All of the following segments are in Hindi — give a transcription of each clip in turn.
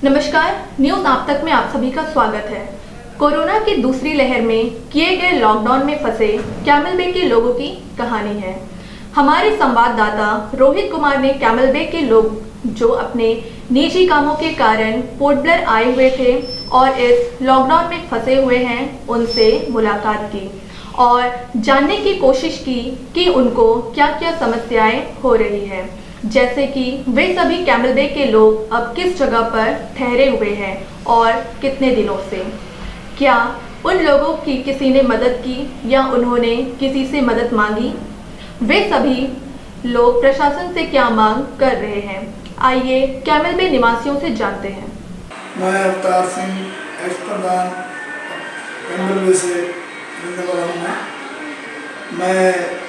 नमस्कार, न्यूज आप तक में आप सभी का स्वागत है। कोरोना की दूसरी लहर में किए गए लॉकडाउन में फंसे कैमल बे के लोगों की कहानी है। हमारे संवाददाता रोहित कुमार ने कैमल बे के लोग जो अपने निजी कामों के कारण पोर्ट ब्लेयर आए हुए थे और इस लॉकडाउन में फंसे हुए हैं, उनसे मुलाकात की और जानने की कोशिश की कि उनको क्या क्या समस्याएं हो रही है, जैसे कि वे सभी कैमल बे के लोग अब किस जगह पर ठहरे हुए हैं और कितने दिनों से। क्या उन लोगों की किसी ने मदद की या उन्होंने किसी से मदद मांगी। वे सभी लोग प्रशासन से क्या मांग कर रहे हैं, आइए कैमल बे निवासियों से जानते हैं। मैं अवतार सिंह एक्स प्रधान कैमल बे से रहने वाला हूँ। मैं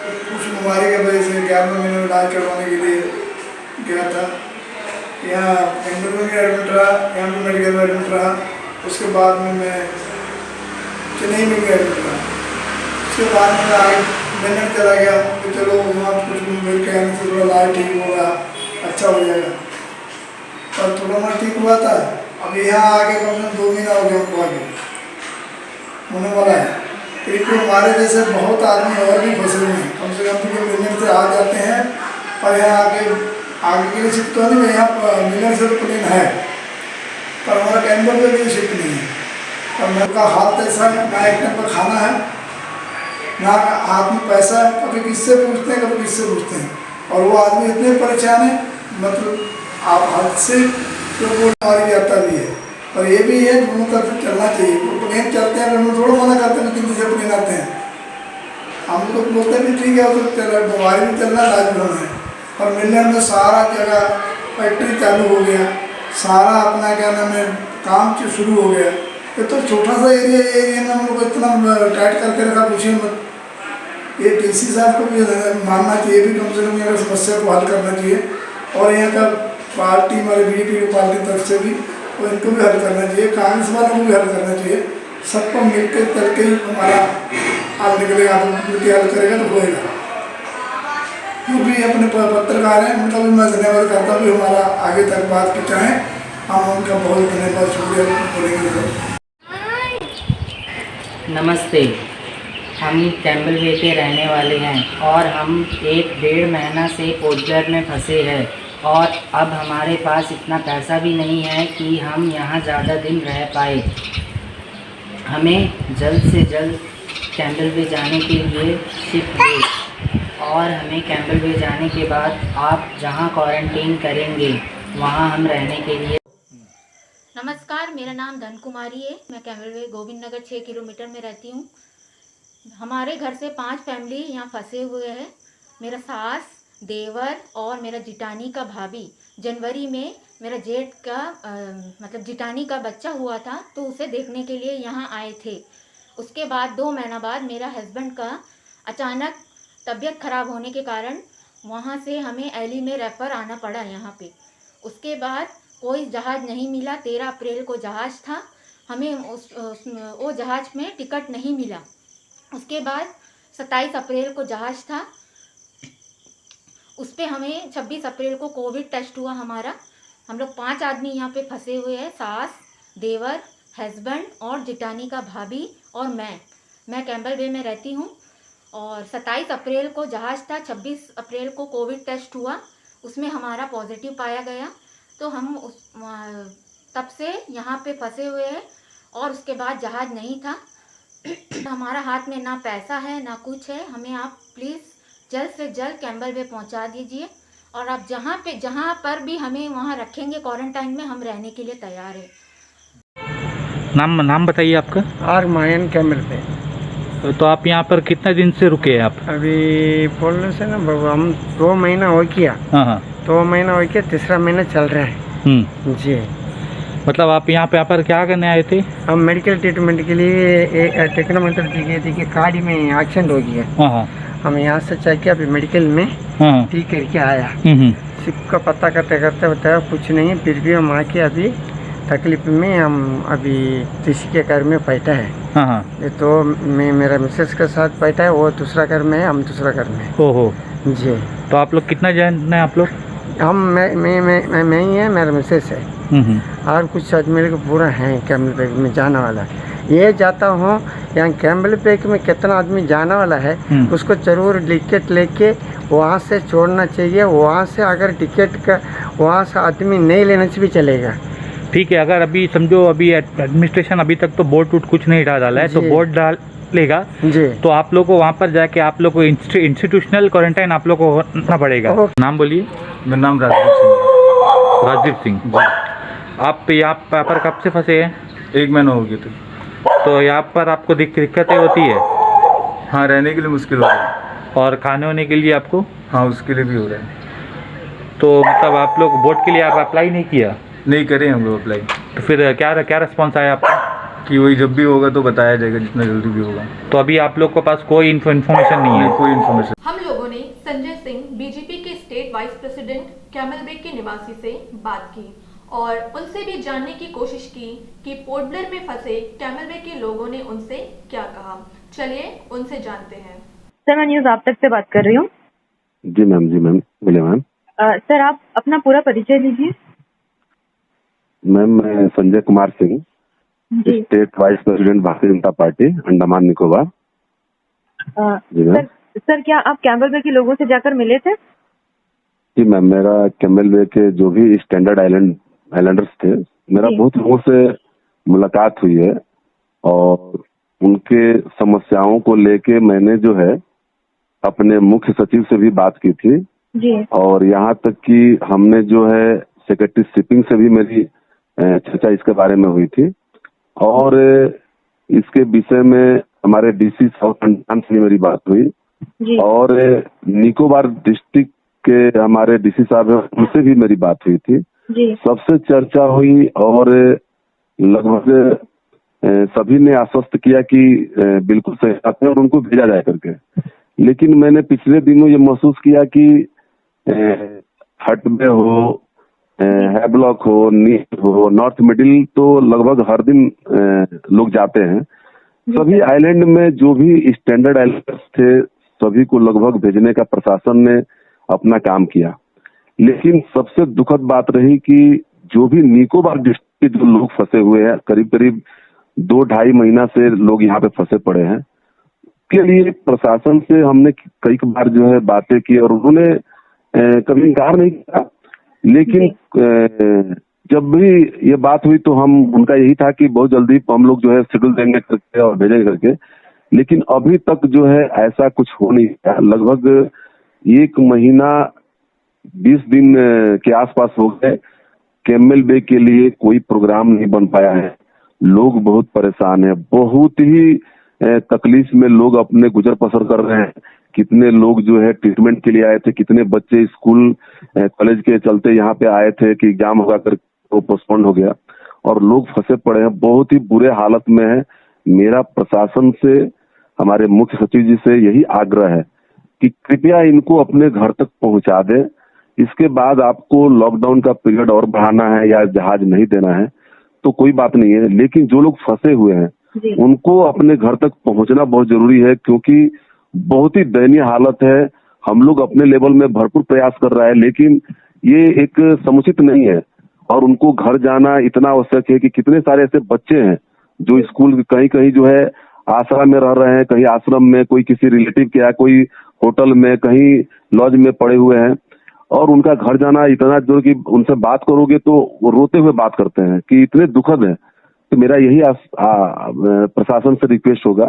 कुछ बीमारी की वजह से 11वें महीने में इलाज करवाने के लिए गया था। यहाँ बेंगलुरु में एडमिट रहा, यहाँ पे मेडिकल में एडमिट रहा। उसके बाद में मैं चेन्नई में भी एडमिट रहा। उसके बाद में मैं आगे लंदन चला गया कि चलो वहाँ कुछ मिल के आने से थोड़ा इलाज ठीक होगा, अच्छा हो जाएगा। पर थोड़ा मोड़ा ठीक हुआ था। अब यहाँ आके कम से कम 2 महीना हो गया हमको आगे होने वाला है। क्योंकि हमारे जैसे बहुत आदमी और भी फंसे हुए हैं। कम से कम तो मिलने से आ जाते हैं और यहाँ आगे के लिए शिफ्ट तो नहीं, यहाँ मिलने से तो प्लेन है पर हमारा कैम्बर में भी शिफ्ट नहीं है। और मेरे का हाथ ऐसा है, ना एक टाइम पर खाना है, ना हाथ में पैसा है। कभी किससे पूछते हैं, कभी किससे पूछते हैं। और वो आदमी इतने परेशान है, मतलब आप हाथ से तो वो हमारी जाता भी है। और ये भी है दोनों तरफ चलना चाहिए। तो प्लेन चलते हैं, हम थोड़ा मना करते हैं लेकिन दूसरे प्लेन आते हैं। हम लोग बोलते हैं ठीक है, वो तो चल रहा है, बीमारी भी चलना, इलाज भी होना है। और मिलने में सारा जगह फैक्ट्री चालू हो गया, सारा अपना क्या नाम है काम शुरू हो गया। ये तो छोटा सा एरिया में हम लोग को इतना टाइट करके रखा, पूछिए मत। ये डीसी साहब को भी मानना चाहिए, भी कम से कम यहाँ समस्या को हल करना चाहिए। और यहाँ का पार्टी हमारे बीजेपी की पार्टी तरफ से भी और इनको भी हल करना चाहिए, कांग्रेस वालों को भी हल करना चाहिए। सबको मिलकर चल के ही हमारा हल निकलेगा। मिलकर हल करेगा तो होएगा। जो भी अपने पत्रकार हैं उनका भी मैं धन्यवाद करता हूँ, हमारा आगे तक बात पहुँचाएँ। हम उनका बहुत धन्यवाद शुक्रिया बोलेंगे। नमस्ते, हम कैमल बे के रहने वाले हैं और हम 1-1.5 महीना से पोर्ट ब्लेयर में फंसे हैं और अब हमारे पास इतना पैसा भी नहीं है कि हम यहाँ ज़्यादा दिन रह पाए। हमें जल्द से जल्द कैमल बे जाने के लिए शिफ्ट दें और हमें कैमल बे जाने के बाद आप जहाँ क्वारंटीन करेंगे वहाँ हम रहने के लिए। नमस्कार, मेरा नाम धन कुमारी है। मैं कैमल बे गोविंद नगर 6 किलोमीटर में रहती हूँ। हमारे घर से 5 फैमिली यहाँ फंसे हुए हैं। मेरा सास, देवर और मेरा जिटानी का भाभी। जनवरी में मेरा जेठ का मतलब जिटानी का बच्चा हुआ था, तो उसे देखने के लिए यहाँ आए थे। उसके बाद 2 महीना बाद मेरा हस्बैंड का अचानक तबीयत खराब होने के कारण वहाँ से हमें एली में रेफ़र आना पड़ा यहाँ पे। उसके बाद कोई जहाज़ नहीं मिला। 13 अप्रैल को जहाज़ था, हमें वो जहाज़ में टिकट नहीं मिला। उसके बाद 27 अप्रैल को जहाज़ था, उस पर हमें 26 अप्रैल को कोविड टेस्ट हुआ हमारा। हम लोग 5 आदमी यहाँ पे फंसे हुए हैं, सास, देवर, हस्बैंड और जिटानी का भाभी और मैं कैमल बे में रहती हूँ। और 27 अप्रैल को जहाज़ था, 26 अप्रैल को कोविड टेस्ट हुआ, उसमें हमारा पॉजिटिव पाया गया। तो हम तब से यहाँ पे फंसे हुए हैं और उसके बाद जहाज़ नहीं था। हमारा हाथ में ना पैसा है ना कुछ है। हमें आप प्लीज़ जल्द से जल्द कैमल बे पहुँचा दीजिए और आप जहाँ पर भी हमें वहाँ रखेंगे क्वारंटाइन में, हम रहने के लिए तैयार हैं। नाम बताइए आपका। आर मायन कैमल बे। तो आप यहाँ पर कितने दिन से रुके हैं आप? अभी बोलने से ना बाबू, हम 2 महीना हो गया। हाँ, 2 महीना हो गया, तीसरा महीना चल रहा है। जी, मतलब आप यहाँ पे क्या करने आए थे? हम मेडिकल ट्रीटमेंट के लिए टेक्नोमीटर देखिए गाड़ी में एक्सीडेंट हो गया। हाँ, हम यहाँ से चल के अभी मेडिकल में ठीक करके आया। सिप का पता करते करते बताया कुछ नहीं, फिर भी हम आके अभी तकलीफ में हम अभी किसी के घर में बैठा है। हाँ, ये तो मैं मेरा मिसेस के साथ बैठा है, वो दूसरा घर में है, हम दूसरा घर में। ओहो जी। तो आप लोग कितना जन है आप लोग? हम मैं ही है, मेरा मिसेस है। और कुछ आदमी को पूरा है कैमल बेग में जाने वाला। ये जाता हूँ यहाँ कैमल बेग में कितना आदमी जाने वाला है, उसको जरूर टिकट लेके वहाँ से छोड़ना चाहिए। वहाँ से अगर टिकट का वहाँ से आदमी नहीं लेने से भी चलेगा। ठीक है, अगर अभी समझो अभी एडमिनिस्ट्रेशन अभी तक तो बोर्ड टूट कुछ नहीं डाला है, तो बोर्ड डालेगा जी, तो आप लोग को वहाँ पर जाके आप लोग को इंस्टीट्यूशनल क्वारंटाइन आप लोग को होना पड़ेगा। नाम बोलिए। मेरा नाम राजदीप सिंह जी। आप यहाँ पर कब से फंसे हैं? 1 महीना हो गया था। तो यहाँ पर आपको दिक्कतें होती है? हाँ, रहने के लिए मुश्किल हो रहा है। और खाने होने के लिए आपको? हाँ, उसके लिए भी हो रहा है। तो मतलब आप लोग बोर्ड के लिए आप अप्लाई नहीं किया? नहीं करे हम लोग अप्लाई। तो फिर क्या रिस्पॉन्स आया आपका? कि वही जब भी होगा तो बताया जाएगा, जितना जल्दी भी होगा। तो अभी आप लोग के पास कोई इन्फॉर्मेशन नहीं है? कोई इन्फॉर्मेशन। हम लोगों ने संजय सिंह बीजेपी के स्टेट वाइस प्रेसिडेंट कैमल बेग के निवासी से बात की और उनसे भी जानने की कोशिश की कि पोर्ट ब्लेयर में फंसे कैमल बेग के लोगों ने उनसे क्या कहा। चलिए उनसे जानते हैं। सर, मैं न्यूज़ आप तक से बात कर रही हूँ। जी मैम, बोले मैम। सर, आप अपना पूरा परिचय दीजिए। मैम, मैं Sanjay Kumar Singh, state vice president Bharatiya Janata party Andaman Nicobar. जी मैम। सर, क्या आप कैमल बेग के लोगों से जाकर मिले थे? जी मैम, मेरा कैमल बेग के जो भी स्टैंडर्ड आइलैंडर्स थे, मेरा बहुत लोगों से मुलाकात हुई है और उनके समस्याओं को लेके मैंने जो है अपने मुख्य सचिव से भी बात की थी जी। और यहाँ तक कि हमने जो है सेक्रेटरी शिपिंग से भी मेरी चर्चा इसके बारे में हुई थी और इसके विषय में हमारे डीसी साउथ अंडमान से मेरी बात हुई जी। और निकोबार डिस्ट्रिक्ट के हमारे डीसी साहब हैं, उनसे भी मेरी बात हुई थी जी। सबसे चर्चा हुई और लगभग सभी ने आश्वस्त किया कि बिल्कुल सही बात है और उनको भेजा जाए करके। लेकिन मैंने पिछले दिनों ये महसूस किया कि हटबे हो, हैब्लॉक हो, नीट हो, नॉर्थ मिडिल तो लगभग हर दिन लोग जाते हैं। सभी आइलैंड में जो भी स्टैंडर्ड आइलैंड थे सभी को लगभग भेजने का प्रशासन ने अपना काम किया। लेकिन सबसे दुखद बात रही कि जो भी निकोबार डिस्ट्रिक्ट के जो लोग फंसे हुए हैं, करीब करीब 2-2.5 महीना से लोग यहाँ पे फंसे पड़े हैं, के लिए प्रशासन से हमने कई बार जो है बातें की और उन्होंने कभी इनकार नहीं किया। लेकिन जब भी ये बात हुई तो हम उनका यही था कि बहुत जल्दी हम लोग जो है शेड्यूल देंगे करके और भेजेंगे करके। लेकिन अभी तक जो है ऐसा कुछ हो नहीं पाया। लगभग 1 महीना 20 दिन के आसपास हो गए, कैमल बेग के लिए कोई प्रोग्राम नहीं बन पाया है। लोग बहुत परेशान हैं, बहुत ही तकलीफ में लोग अपने गुजर बसर कर रहे हैं। कितने लोग जो है ट्रीटमेंट के लिए आए थे, कितने बच्चे स्कूल कॉलेज के चलते यहाँ पे आए थे कि एग्जाम होगा कर वो पोस्टपोन हो गया और लोग फंसे पड़े हैं, बहुत ही बुरे हालत में है। मेरा प्रशासन से, हमारे मुख्य सचिव जी से यही आग्रह है कि कृपया इनको अपने घर तक पहुंचा दें। इसके बाद आपको लॉकडाउन का पीरियड और बढ़ाना है या जहाज नहीं देना है तो कोई बात नहीं है, लेकिन जो लोग फंसे हुए हैं उनको अपने घर तक पहुंचना बहुत जरूरी है, क्योंकि बहुत ही दयनीय हालत है। हम लोग अपने लेवल में भरपूर प्रयास कर रहा है लेकिन ये एक समुचित नहीं है और उनको घर जाना इतना आवश्यक है कि कितने सारे ऐसे बच्चे हैं जो स्कूल कहीं कहीं जो है आश्रम में रह रहे हैं, कहीं आश्रम में, कोई किसी रिलेटिव के यहाँ, कोई होटल में, कहीं लॉज में पड़े हुए हैं और उनका घर जाना इतना जो कि उनसे बात करोगे तो वो रोते हुए बात करते हैं कि इतने दुखद है। तो मेरा यही प्रशासन से रिक्वेस्ट होगा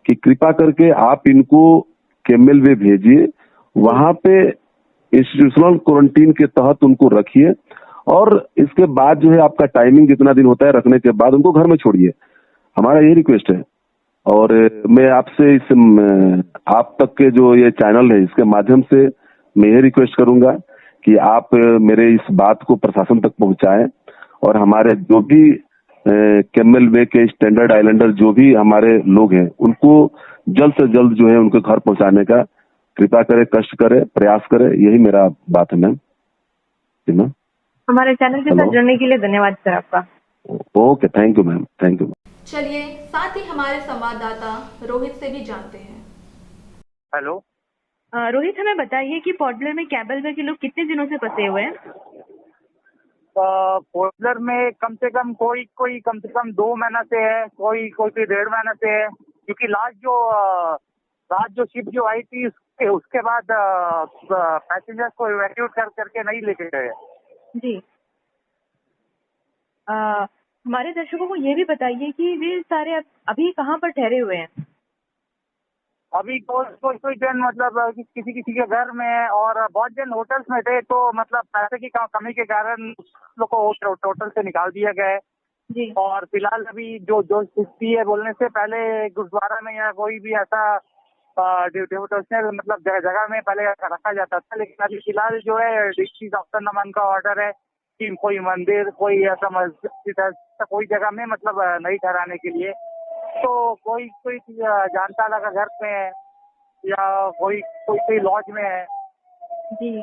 कि कृपा करके आप इनको कैमल वे भेजिए, वहां पे इंस्टीट्यूशनल क्वारंटीन के तहत उनको रखिए और इसके बाद जो है आपका टाइमिंग जितना दिन होता है रखने के बाद उनको घर में छोड़िए। हमारा यही रिक्वेस्ट है और मैं आपसे इस आप तक के जो ये चैनल है इसके माध्यम से मैं ये रिक्वेस्ट करूंगा कि आप मेरे इस बात को प्रशासन तक पहुंचाएं और हमारे जो भी कैमल वे के स्टैंडर्ड आइलैंडर जो भी हमारे लोग हैं उनको जल्द से जल्द जो है उनके घर पहुंचाने का कृपा करे, कष्ट करे, प्रयास करे। यही मेरा बात है मैम। जी मैम। हमारे चैनल के साथ जुड़ने के लिए धन्यवाद सर आपका। Okay, thank you ma'am, thank you. चलिए साथ ही हमारे संवाददाता रोहित से भी जानते हैं। हेलो रोहित, हमें बताइए कि पोर्ट ब्लेयर में कैमल बेग के लोग कितने दिनों से फंसे हुए हैं? पोर्टलर में कम से कम कोई कम से कम 2 महीना से है, कोई 1.5 महीना से है, क्योंकि लास्ट जो शिप जो आई थी उसके बाद पैसेंजर्स को इवैक्यूएट करके नहीं लेके गए। जी। हमारे दर्शकों को ये भी बताइए कि वे सारे अभी कहाँ पर ठहरे हुए हैं? अभी कोई जन मतलब किसी के घर में, और बहुत जन होटल्स में थे, तो मतलब पैसे की कमी के कारण लोग को होटल से निकाल दिया गया है। जी। और फिलहाल अभी जो स्थिति है, बोलने से पहले गुरुद्वारा में या कोई भी ऐसा डिवोशनल मतलब जगह में पहले रखा जाता था, लेकिन अभी फिलहाल जो है डिस्ट्रिक्ट अफसर नमन का ऑर्डर है कि कोई मंदिर, कोई ऐसा मस्जिद, कोई जगह में मतलब नहीं ठहराने के लिए। तो कोई जानता लगा घर में है या कोई लॉज में है। जी।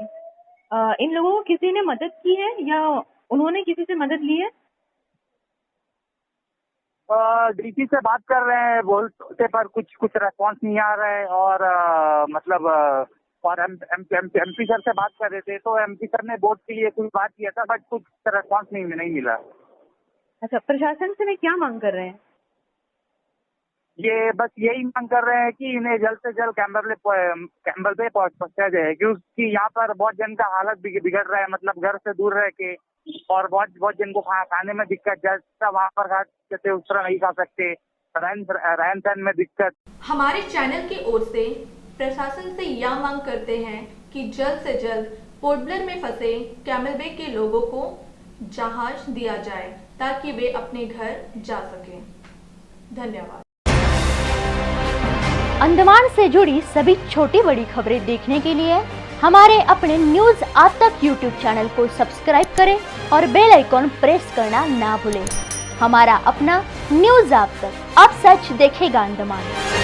इन लोगों को किसी ने मदद की है या उन्होंने किसी से मदद ली है? डीसी से बात कर रहे हैं, बोलते पर कुछ रेस्पॉन्स नहीं आ रहा है, और और एमपी सर से बात कर रहे थे, तो एमपी सर ने बोर्ड के लिए कुछ बात किया था, बट कुछ रेस्पॉन्स नहीं मिला। अच्छा, प्रशासन से वे क्या मांग कर रहे हैं? ये बस यही मांग कर रहे हैं कि इन्हें जल्द से जल्द कैम्बल पे पहुंचाया जाए, क्योंकि यहाँ पर बहुत जन का हालत बिगड़ रहा है, मतलब घर से दूर रह के, और बहुत जन को खाने में दिक्कत, जैसा वहाँ पर खाते उस तरह नहीं खा सकते, रहन सहन में दिक्कत। हमारे चैनल की ओर से प्रशासन से यह मांग करते हैं कि जल्द से जल्द पोर्ट ब्लेयर में फंसे कैमल बे के लोगों को जहाज दिया जाए ताकि वे अपने घर जा सकें। धन्यवाद। अंडमान से जुड़ी सभी छोटी बड़ी खबरें देखने के लिए हमारे अपने न्यूज आज तक यूट्यूब चैनल को सब्सक्राइब करें और बेल आइकॉन प्रेस करना ना भूलें। हमारा अपना न्यूज आज तक, अब सच देखेगा अंडमान।